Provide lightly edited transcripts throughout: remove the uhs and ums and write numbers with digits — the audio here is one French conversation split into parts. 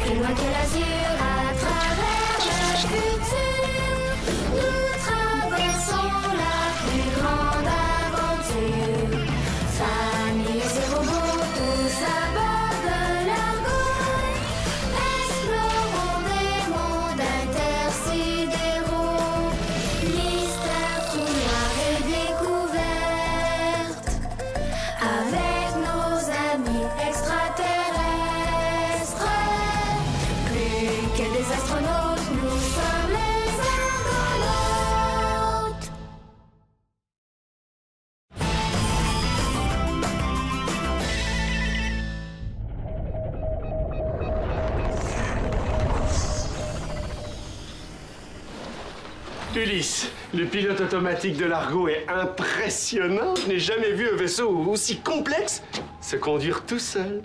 plus loin que l'azur, à travers le futur, nous traversons la plus grande aventure. Famille et robots, tous à bord de l'Argo, explorons des mondes intersidéraux, mystères tout noirs et découvertes, avec nos amis extraterrestres. Plus que des astronautes, nous sommes les argonautes. Ulysse, le pilote automatique de l'Argo est impressionnant. Je n'ai jamais vu un vaisseau aussi complexe se conduire tout seul.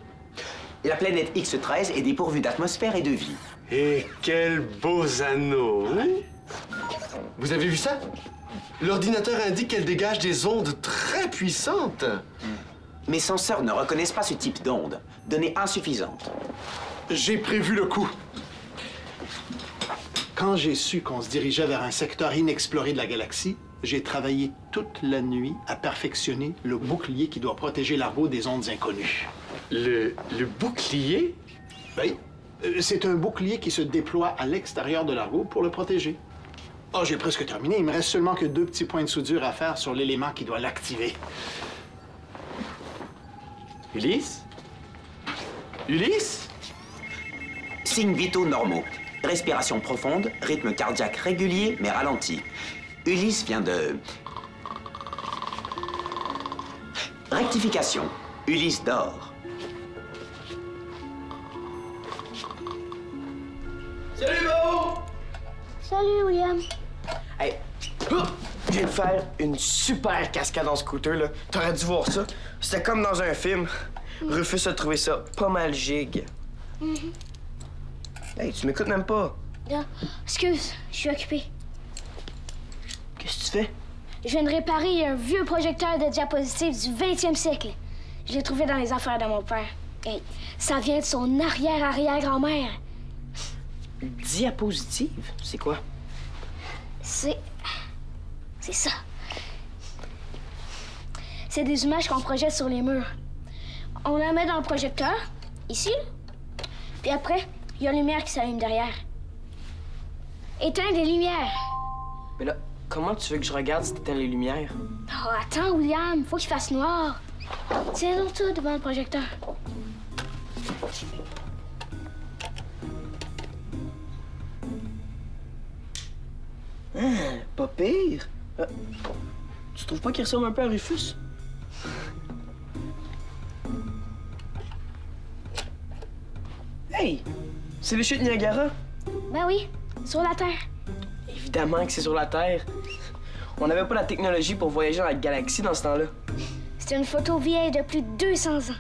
La planète X13 est dépourvue d'atmosphère et de vie. Et quels beaux anneaux, hein? Vous avez vu ça? L'ordinateur indique qu'elle dégage des ondes très puissantes. Mes senseurs ne reconnaissent pas ce type d'ondes. Données insuffisantes. J'ai prévu le coup. Quand j'ai su qu'on se dirigeait vers un secteur inexploré de la galaxie, j'ai travaillé toute la nuit à perfectionner le bouclier qui doit protéger l'Argo des ondes inconnues. Le bouclier? Oui. C'est un bouclier qui se déploie à l'extérieur de l'Argo pour le protéger. Oh, j'ai presque terminé. Il me reste seulement que 2 petits points de soudure à faire sur l'élément qui doit l'activer. Ulysse? Ulysse? Signes vitaux normaux. Respiration profonde, rythme cardiaque régulier mais ralenti. Ulysse vient de... Rectification. Ulysse dort. Salut, Mo! Salut, William. Hey, je viens de faire une super cascade en scooter, là. T'aurais dû voir ça. C'était comme dans un film. Rufus a trouvé ça pas mal gigue. Hey, tu m'écoutes même pas. Non, excuse, je suis occupée. Qu'est-ce que tu fais? Je viens de réparer un vieux projecteur de diapositives du 20e siècle. Je l'ai trouvé dans les affaires de mon père. Et ça vient de son arrière-arrière-grand-mère. Diapositive? C'est quoi? C'est ça. C'est des images qu'on projette sur les murs. On la met dans le projecteur, ici, là. Puis après, il y a la lumière qui s'allume derrière. Éteins les lumières. Mais là, comment tu veux que je regarde si t'éteins les lumières? Oh, attends, William, faut qu'il fasse noir. Tiens-donc tout devant le projecteur. Pas pire. Tu trouves pas qu'il ressemble un peu à Rufus? Hey! C'est les chutes Niagara? Ben oui, sur la Terre. Évidemment que c'est sur la Terre. On n'avait pas la technologie pour voyager dans la galaxie dans ce temps-là. C'est une photo vieille de plus de 200 ans.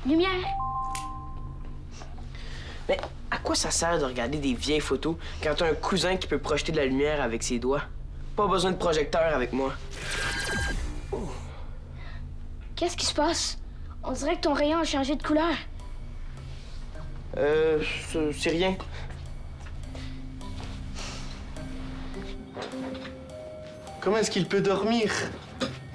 Lumière. Mais à quoi ça sert de regarder des vieilles photos quand t'as un cousin qui peut projeter de la lumière avec ses doigts? Pas besoin de projecteur avec moi. Qu'est-ce qui se passe? On dirait que ton rayon a changé de couleur. C'est rien. Comment est-ce qu'il peut dormir?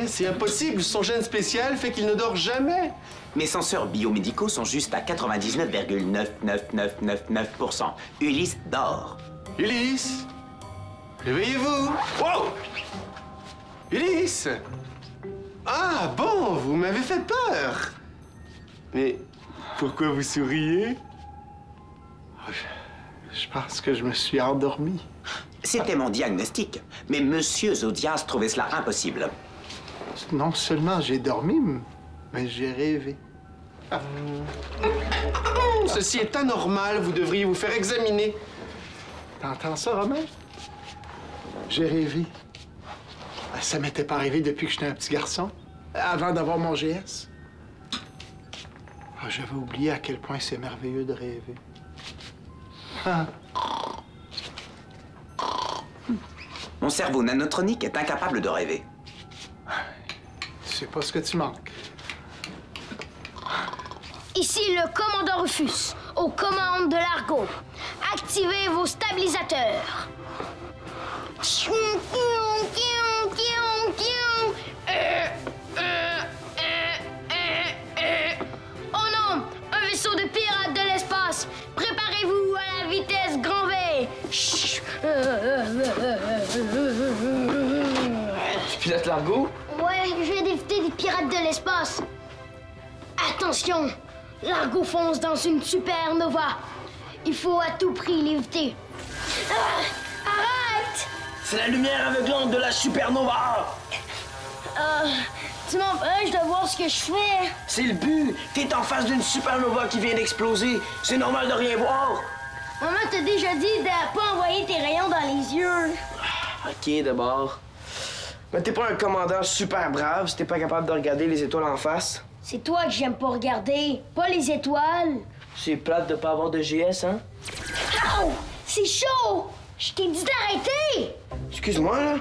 C'est impossible, son gène spécial fait qu'il ne dort jamais. Mes senseurs biomédicaux sont juste à 99,99999%. Ulysse dort. Ulysse, réveillez-vous. Wow! Ulysse! Ah bon, vous m'avez fait peur. Mais pourquoi vous souriez? Je pense que je me suis endormi. C'était mon diagnostic, mais Monsieur Zodias trouvait cela impossible. Non seulement j'ai dormi, mais j'ai rêvé. Ceci est anormal, vous devriez vous faire examiner. T'entends ça, Romain? J'ai rêvé. Ça m'était pas arrivé depuis que j'étais un petit garçon, avant d'avoir mon GS. J'avais oublié à quel point c'est merveilleux de rêver. Mon cerveau nanotronique est incapable de rêver. C'est pas ce que tu manques. Ici le commandant Rufus. aux commandes de l'Argo. Activez vos stabilisateurs. Oh non! Un vaisseau de pirates de l'espace! Préparez-vous à la vitesse grand V! Tu pilotes l'Argo? Ouais, je viens d'éviter des pirates de l'espace. Attention! L'Argo fonce dans une supernova. Il faut à tout prix l'éviter. Arrête! C'est la lumière aveuglante de la supernova! Tu m'empêches de voir ce que je fais. C'est le but! T'es en face d'une supernova qui vient d'exploser. C'est normal de rien voir. Maman t'a déjà dit de pas envoyer tes rayons dans les yeux. OK, d'abord. Mais t'es pas un commandant super brave si t'es pas capable de regarder les étoiles en face. C'est toi que j'aime pas regarder, pas les étoiles. C'est plate de pas avoir de GS, hein? Ow! C'est chaud! Je t'ai dit d'arrêter! Excuse-moi, là.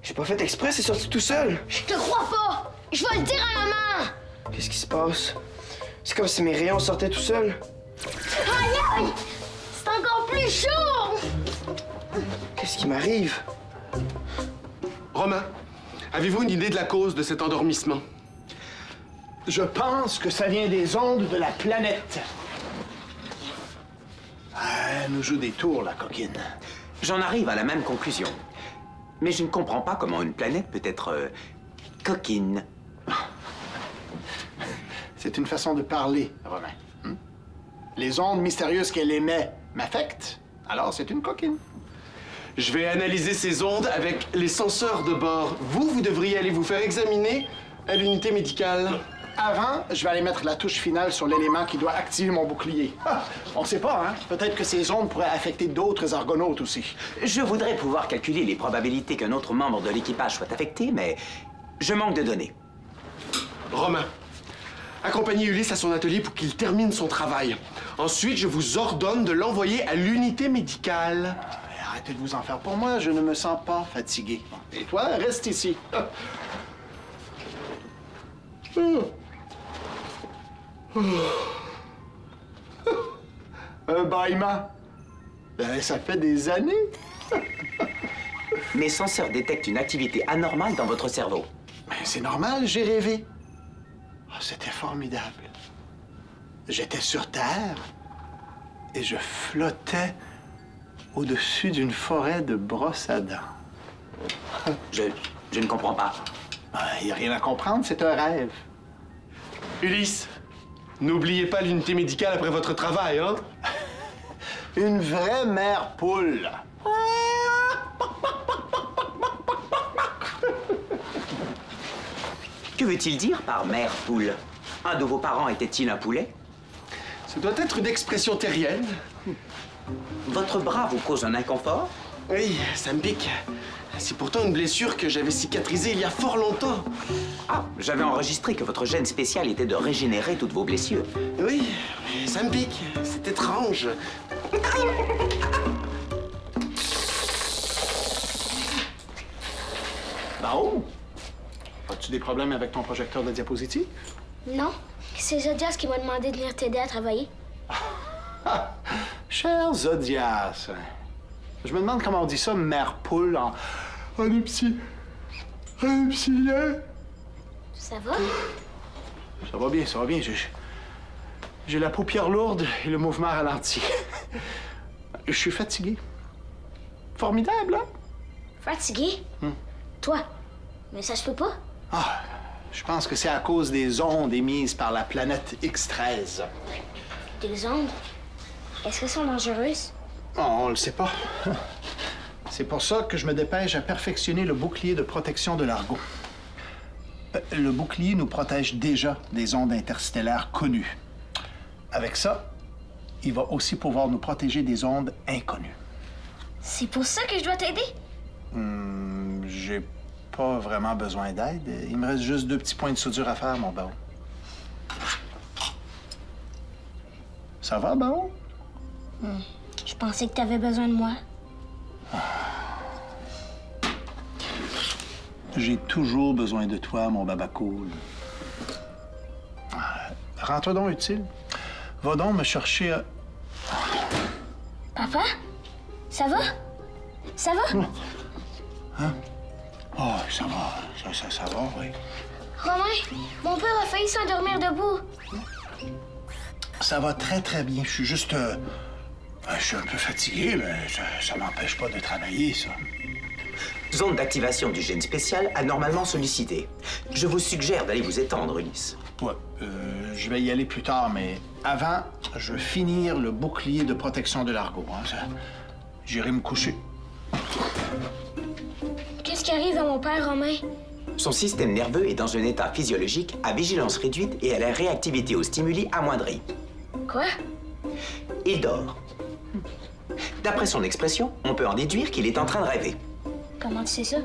J'ai pas fait exprès, c'est sorti tout seul. Je te crois pas! Je vais le dire à maman! Qu'est-ce qui se passe? C'est comme si mes rayons sortaient tout seuls. Aïe aïe! C'est encore plus chaud! Qu'est-ce qui m'arrive? Romain, avez-vous une idée de la cause de cet endormissement? Je pense que ça vient des ondes de la planète. Elle nous joue des tours, la coquine. J'en arrive à la même conclusion. Mais je ne comprends pas comment une planète peut être coquine. C'est une façon de parler, Romain. Les ondes mystérieuses qu'elle émet m'affectent, alors c'est une coquine. Je vais analyser ces ondes avec les senseurs de bord. Vous devriez aller vous faire examiner à l'unité médicale. Avant, je vais aller mettre la touche finale sur l'élément qui doit activer mon bouclier. Ah, on sait pas, hein? Peut-être que ces ondes pourraient affecter d'autres argonautes aussi. Je voudrais pouvoir calculer les probabilités qu'un autre membre de l'équipage soit affecté, mais je manque de données. Romain, accompagnez Ulysse à son atelier pour qu'il termine son travail. Ensuite, je vous ordonne de l'envoyer à l'unité médicale. Arrêtez de vous en faire pour moi, je ne me sens pas fatigué. Et toi, reste ici. Un bâillement. Ça fait des années. Mes senseurs détectent une activité anormale dans votre cerveau. Ben, c'est normal, j'ai rêvé. Oh, c'était formidable. J'étais sur Terre et je flottais au-dessus d'une forêt de brosses à dents. Je ne comprends pas. Il n'y a rien à comprendre, c'est un rêve. Ulysse, n'oubliez pas l'unité médicale après votre travail, hein? Une vraie mère poule. Que veut-il dire par mère poule? Un de vos parents était-il un poulet? Ça doit être une expression terrienne. Votre bras vous cause un inconfort? Oui, ça me pique. C'est pourtant une blessure que j'avais cicatrisée il y a fort longtemps. Ah, j'avais enregistré que votre gène spécial était de régénérer toutes vos blessures. Oui, mais ça me pique. C'est étrange. Bao, as-tu des problèmes avec ton projecteur de diapositive? Non, c'est Zodias qui m'a demandé de venir t'aider à travailler. Cher Zodias, je me demande comment on dit ça, mère poule en epsilien. Ça va? Ça va bien, ça va bien. J'ai la paupière lourde et le mouvement ralenti. Je suis fatigué. Formidable, hein? Fatigué? Toi? Mais ça se peut pas? Ah, je pense que c'est à cause des ondes émises par la planète X13. Des ondes? Est-ce qu'elles sont dangereuses? Oh, on le sait pas. C'est pour ça que je me dépêche à perfectionner le bouclier de protection de l'Argo. Le bouclier nous protège déjà des ondes interstellaires connues. Avec ça, il va aussi pouvoir nous protéger des ondes inconnues. C'est pour ça que je dois t'aider? J'ai pas vraiment besoin d'aide. Il me reste juste 2 petits points de soudure à faire, mon Bao. Ça va, Bao? Je pensais que t'avais besoin de moi. J'ai toujours besoin de toi, mon baba cool. Rentre donc utile. Va donc me chercher Papa? Ça va? Ça va? Hein? Oh, ça va. Ça va, oui. Romain, mon père a failli s'endormir debout. Ça va très, très bien. Je suis juste... je suis un peu fatigué, mais ça m'empêche pas de travailler, ça. Zone d'activation du gène spécial anormalement sollicitée. Je vous suggère d'aller vous étendre, Ulysse. Ouais, je vais y aller plus tard, mais avant, je veux finir le bouclier de protection de l'Argo. Hein, j'irai me coucher. Qu'est-ce qui arrive à mon père, Romain? Son système nerveux est dans un état physiologique à vigilance réduite et à la réactivité aux stimuli amoindris. Quoi? Il dort. D'après son expression, on peut en déduire qu'il est en train de rêver. Comment tu sais ça?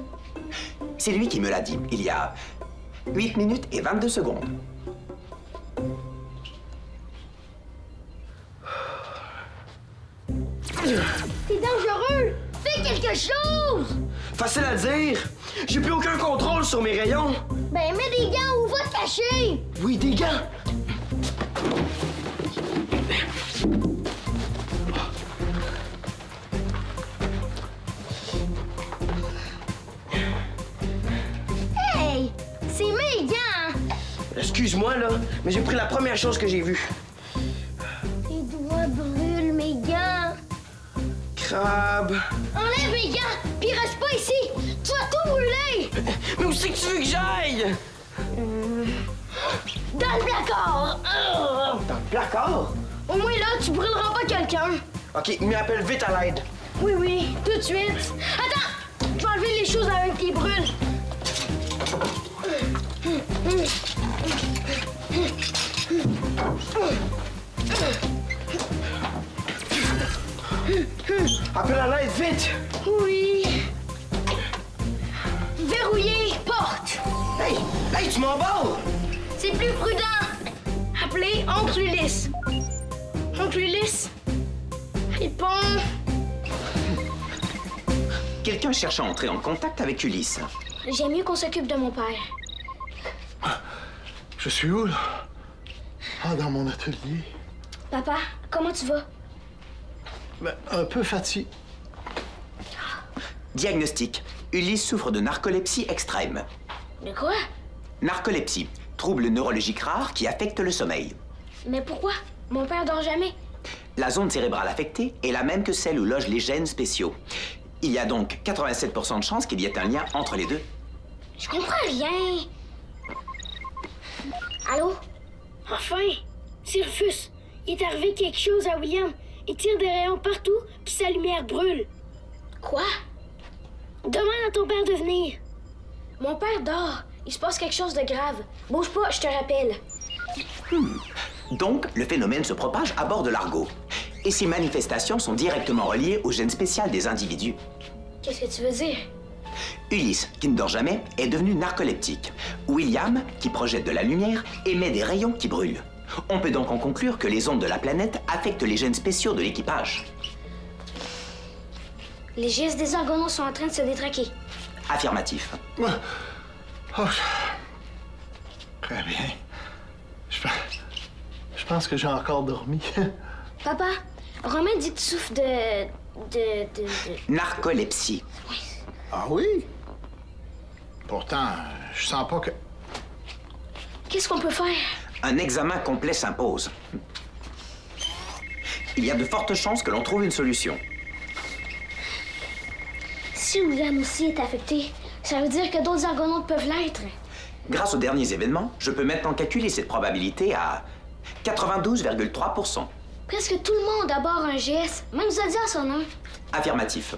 C'est lui qui me l'a dit, il y a 8 minutes et 22 secondes. C'est dangereux! Fais quelque chose! Facile à dire. J'ai plus aucun contrôle sur mes rayons. Ben, mets des gants ou va te cacher! Oui, des gants. Hey! C'est mes gants! Excuse-moi, là, mais j'ai pris la première chose que j'ai vue. Les doigts brûlent, mes gants! Crabe. Enlève mes gants, puis reste pas ici! Tu vas tout brûler! Mais où c'est que tu veux que j'aille? Dans le placard! Dans le placard? Au moins là, tu brûleras pas quelqu'un! OK, mais appelle vite à l'aide. Oui, oui, tout de suite! Attends! Je vais enlever les choses avec qui brûlent! Appelle à l'aide, vite! Oui! Verrouiller porte! Hey! Hey, tu m'emballes! C'est plus prudent! Appelez Oncle Ulysse! Oncle Ulysse! Répond! Quelqu'un cherche à entrer en contact avec Ulysse. J'aime mieux qu'on s'occupe de mon père. Je suis où, là? Ah, dans mon atelier. Papa, comment tu vas? Ben, un peu fatigué. Diagnostic. Ulysse souffre de narcolepsie extrême. De quoi? Narcolepsie, trouble neurologique rare qui affecte le sommeil. Mais pourquoi? Mon père dort jamais. La zone cérébrale affectée est la même que celle où logent les gènes spéciaux. Il y a donc 87% de chances qu'il y ait un lien entre les deux. Je comprends rien. Allô? Enfin! C'est Rufus. Il est arrivé quelque chose à William. Il tire des rayons partout, puis sa lumière brûle. Quoi? Demande à ton père de venir. Mon père dort. Il se passe quelque chose de grave. Bouge pas, je te rappelle. Donc, le phénomène se propage à bord de l'Argo. Et ces manifestations sont directement reliées au gène spécial des individus. Qu'est-ce que tu veux dire? Ulysse, qui ne dort jamais, est devenu narcoleptique. William, qui projette de la lumière, émet des rayons qui brûlent. On peut donc en conclure que les ondes de la planète affectent les gènes spéciaux de l'équipage. Les gestes des argonautes sont en train de se détraquer. Affirmatif. Oh, très bien. Je pense que j'ai encore dormi. Papa, Romain dit que tu souffres de... Narcolepsie. Ah oui? Pourtant, je sens pas que... Qu'est-ce qu'on peut faire? Un examen complet s'impose. Il y a de fortes chances que l'on trouve une solution. Si William aussi est affecté, ça veut dire que d'autres argonautes peuvent l'être. Grâce aux derniers événements, je peux maintenant calculer cette probabilité à 92,3%. Presque tout le monde a bord un GS, même Zodia son nom. Affirmatif.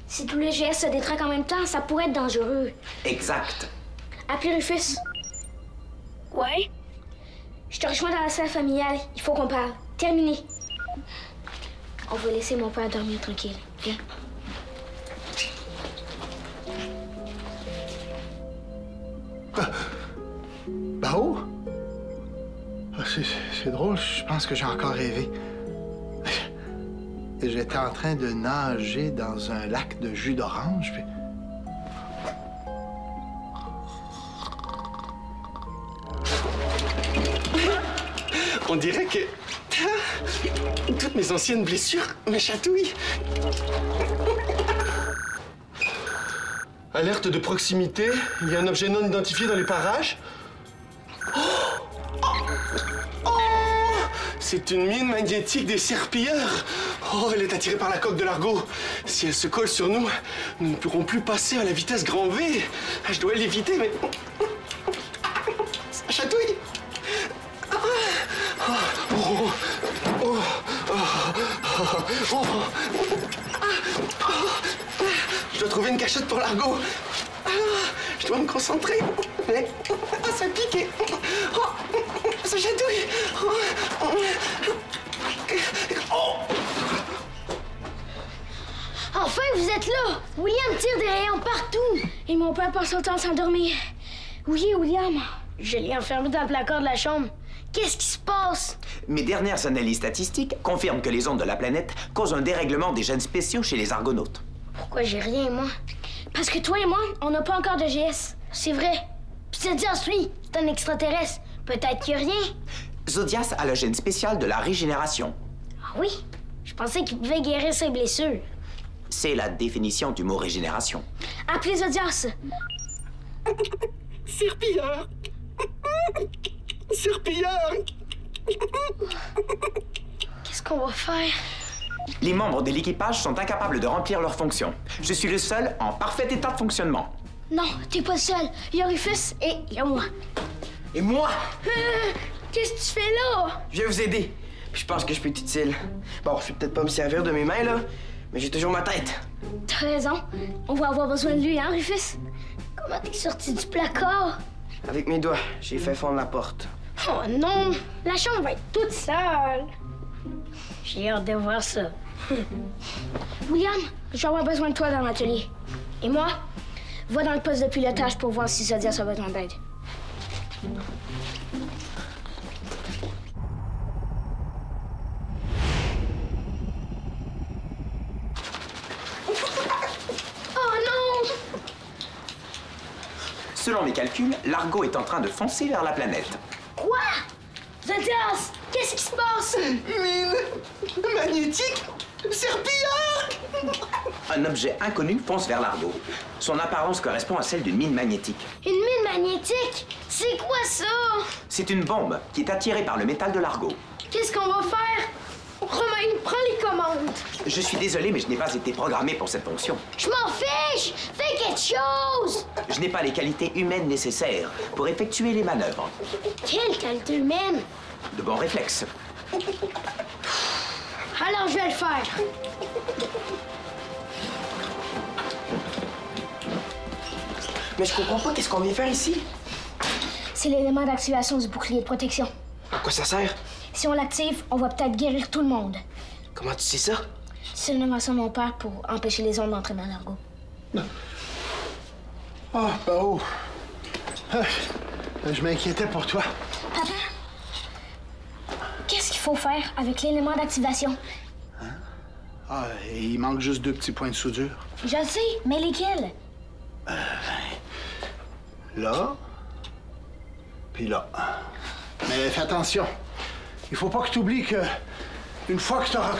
Si tous les GS se détraquent en même temps, ça pourrait être dangereux. Exact. Appelez Rufus. Ouais? Je te rejoins dans la salle familiale. Il faut qu'on parle. Terminé. On va laisser mon père dormir tranquille. Viens. Bao? Ah, c'est drôle, je pense que j'ai encore rêvé. J'étais en train de nager dans un lac de jus d'orange, puis... On dirait que toutes Mes anciennes blessures me chatouillent. Alerte de proximité. Il y a un objet non identifié dans les parages. C'est une mine magnétique des serpilleurs. Oh, elle est attirée par la coque de Largo. Si elle se colle sur nous, nous ne pourrons plus passer à la vitesse grand V. Je dois l'éviter, mais... Ça chatouille. Je dois trouver une cachette pour Largo. Je dois me concentrer. Mais... ça pique. Ça chatouille. Enfin, vous êtes là! William tire des rayons partout! Et mon père passe son temps à s'endormir. Oui, William. Je l'ai enfermé dans le placard de la chambre. Qu'est-ce qui se passe? Mes dernières analyses statistiques confirment que les ondes de la planète causent un dérèglement des gènes spéciaux chez les argonautes. Pourquoi j'ai rien, moi? Parce que toi et moi, on n'a pas encore de GS. C'est vrai. Puis Zodias, lui, c'est un extraterrestre. Peut-être qu'il n'y a rien. Zodias a le gène spécial de la régénération. Ah oui? Je pensais qu'il pouvait guérir ses blessures. C'est la définition du mot régénération. Appelez Zodias. Serpillard. Serpillard. Qu'est-ce qu'on va faire? Les membres de l'équipage sont incapables de remplir leurs fonctions. Je suis le seul en parfait état de fonctionnement. Non, t'es pas le seul. Il y a Rufus et il y a moi. Et moi? Qu'est-ce que tu fais là? Je viens vous aider. Puis je pense que je peux être utile. Bon, je vais peut-être pas me servir de mes mains, là, mais j'ai toujours ma tête. T'as raison. On va avoir besoin de lui, hein, Rufus? Comment t'es sorti du placard? Avec mes doigts, j'ai fait fondre la porte. Oh non! La chambre va être toute sale. J'ai hâte de voir ça. William, je vais avoir besoin de toi dans l'atelier. Et moi, va dans le poste de pilotage pour voir si Zodias a besoin d'aide. Oh non! Selon mes calculs, Largo est en train de foncer vers la planète. Quoi? Zodias, qu'est-ce qui se passe? Mine magnétique. Serpillard. Un objet inconnu fonce vers Largo. Son apparence correspond à celle d'une mine magnétique. Une mine magnétique? C'est quoi ça? C'est une bombe qui est attirée par le métal de Largo. Qu'est-ce qu'on va faire? Romain, prends les commandes. Je suis désolé, mais je n'ai pas été programmé pour cette fonction. Je m'en fiche! Fais quelque chose! Je n'ai pas les qualités humaines nécessaires pour effectuer les manœuvres. Quelle qualité humaine! De bons réflexes. Alors, je vais le faire. Mais je comprends pas qu'est-ce qu'on vient faire ici. C'est l'élément d'activation du bouclier de protection. À quoi ça sert? Si on l'active, on va peut-être guérir tout le monde. Comment tu sais ça? C'est une invention de mon père pour empêcher les ondes d'entrer dans Largo. Oh, Bao. Je m'inquiétais pour toi. Papa, qu'est-ce qu'il faut faire avec l'élément d'activation? Ah, il manque juste 2 petits points de soudure. Je le sais, mais lesquels? Là, puis là. Mais fais attention. Il faut pas que tu oublies que une fois que tu auras...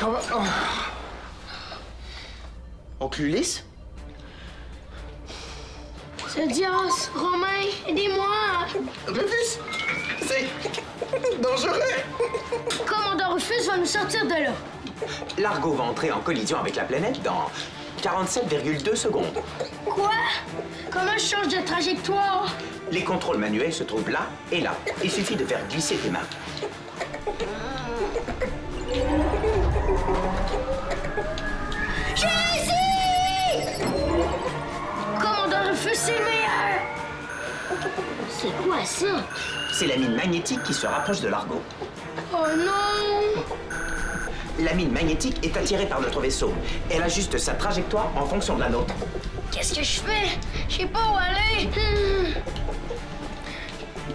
Oncle Ulysse? Zodias, Romain, aidez-moi! Rufus, c'est dangereux. Commandant Rufus va nous sortir de là. Largo va entrer en collision avec la planète dans 47,2 secondes. Quoi? Comment je change de trajectoire? Les contrôles manuels se trouvent là et là. Il suffit de faire glisser tes mains. Je réussis! Commandant Rufus, c'est le meilleur! C'est quoi ça? C'est la mine magnétique qui se rapproche de Largo. Oh non! La mine magnétique est attirée par notre vaisseau. Elle ajuste sa trajectoire en fonction de la nôtre. Qu'est-ce que je fais? Je sais pas où aller.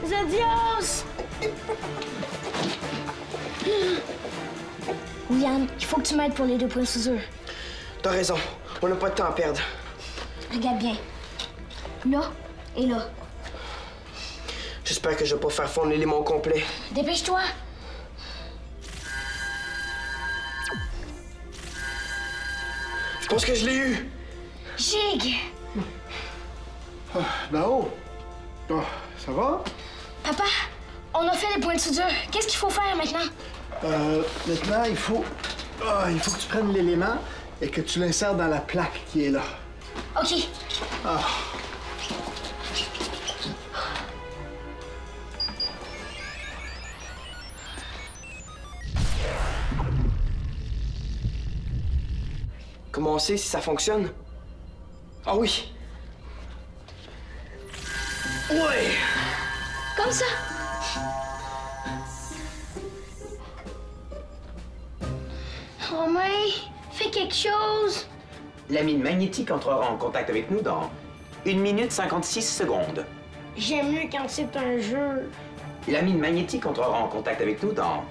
Zodias! William, il faut que tu m'aides pour les 2 points de soudure. T'as raison. On n'a pas de temps à perdre. Regarde bien. Là et là. J'espère que je vais pas faire fondre l'élément complet. Dépêche-toi! Je pense que je l'ai eu. Jig! Là-haut. Oh, ça va? Papa, on a fait les points de soudure. Qu'est-ce qu'il faut faire maintenant? Maintenant, il faut que tu prennes l'élément et que tu l'insères dans la plaque qui est là. OK. Ah. Comment on sait si ça fonctionne? Ah oui! Ouais! Comme ça. Romain, fais quelque chose. La mine magnétique entrera en contact avec nous dans 1 minute 56 secondes. J'aime mieux quand c'est un jeu. La mine magnétique entrera en contact avec nous dans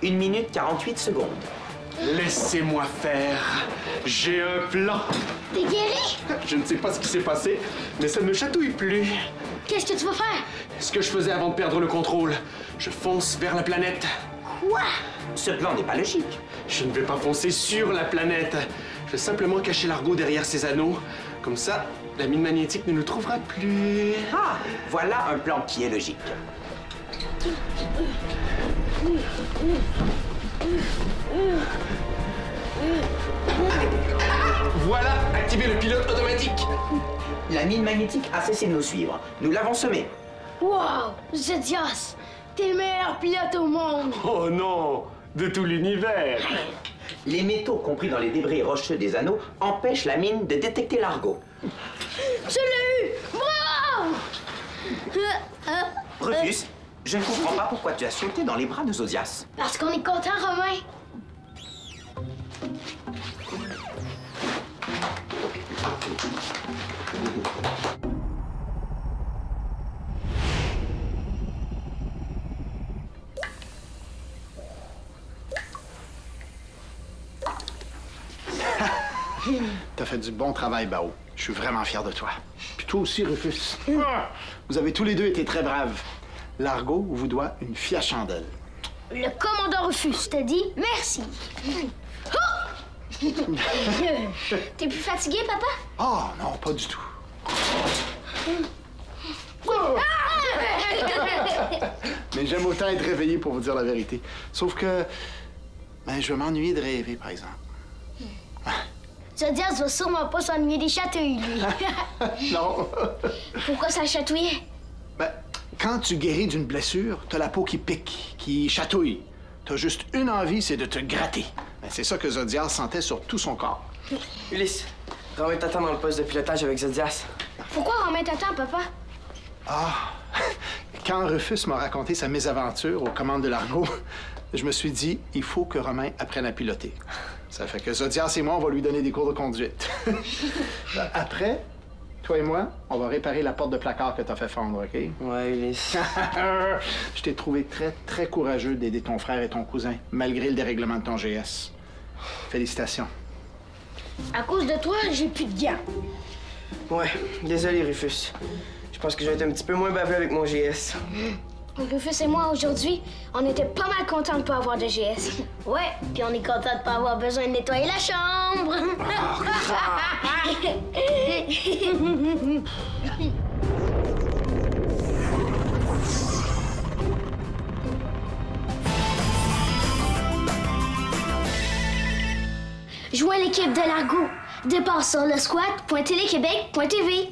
1 minute 48 secondes. Laissez-moi faire. J'ai un plan. T'es guéri? Je ne sais pas ce qui s'est passé, mais ça ne me chatouille plus. Qu'est-ce que tu vas faire? Ce que je faisais avant de perdre le contrôle. Je fonce vers la planète. Quoi? Ce plan n'est pas logique. Je ne vais pas foncer sur la planète. Je vais simplement cacher Largo derrière ces anneaux. Comme ça, la mine magnétique ne nous trouvera plus. Ah, voilà un plan qui est logique. Voilà, activez le pilote automatique. La mine magnétique a cessé de nous suivre. Nous l'avons semée. Wow! Zedias! T'es le meilleur pilote au monde! Oh non, de tout l'univers. Les métaux compris dans les débris rocheux des anneaux empêchent la mine de détecter Largo. Tu l'as eu! Bravo! Rufus, je ne comprends pas pourquoi tu as sauté dans les bras de Zodias. Parce qu'on est content, Romain. T'as fait du bon travail, Bao. Je suis vraiment fier de toi. Puis toi aussi, Rufus. Vous avez tous les deux été très braves. Largo vous doit une fière chandelle. Le commandant Rufus t'a dit merci. T'es plus fatigué, papa? Oh non, pas du tout. Mais j'aime autant être réveillé pour vous dire la vérité. Sauf que, je vais m'ennuyer de rêver, par exemple. Zodias va sûrement pas s'ennuyer des chatouilles, lui. Non. Pourquoi ça chatouillait? Quand tu guéris d'une blessure, t'as la peau qui pique, qui chatouille. T'as juste une envie, c'est de te gratter. C'est ça que Zodias sentait sur tout son corps. Ulysse, Romain t'attend dans le poste de pilotage avec Zodias. Pourquoi Romain t'attend, papa? Ah! Quand Rufus m'a raconté sa mésaventure aux commandes de Largo, je me suis dit, il faut que Romain apprenne à piloter. Ça fait que Zodias et moi, on va lui donner des cours de conduite. Après, toi et moi, on va réparer la porte de placard que t'as fait fondre, OK? Ouais, Ulysse. Je t'ai trouvé très, très courageux d'aider ton frère et ton cousin, malgré le dérèglement de ton GS. Félicitations. À cause de toi, j'ai plus de gants. Ouais, désolé, Rufus. Je pense que je vais être un petit peu moins baveux avec mon GS. Rufus et moi, aujourd'hui, on était pas mal contents de pas avoir de GS. Ouais, puis on est contents de pas avoir besoin de nettoyer la chambre. Joins l'équipe de Largo. Départ sur le squat.téléquébec.tv.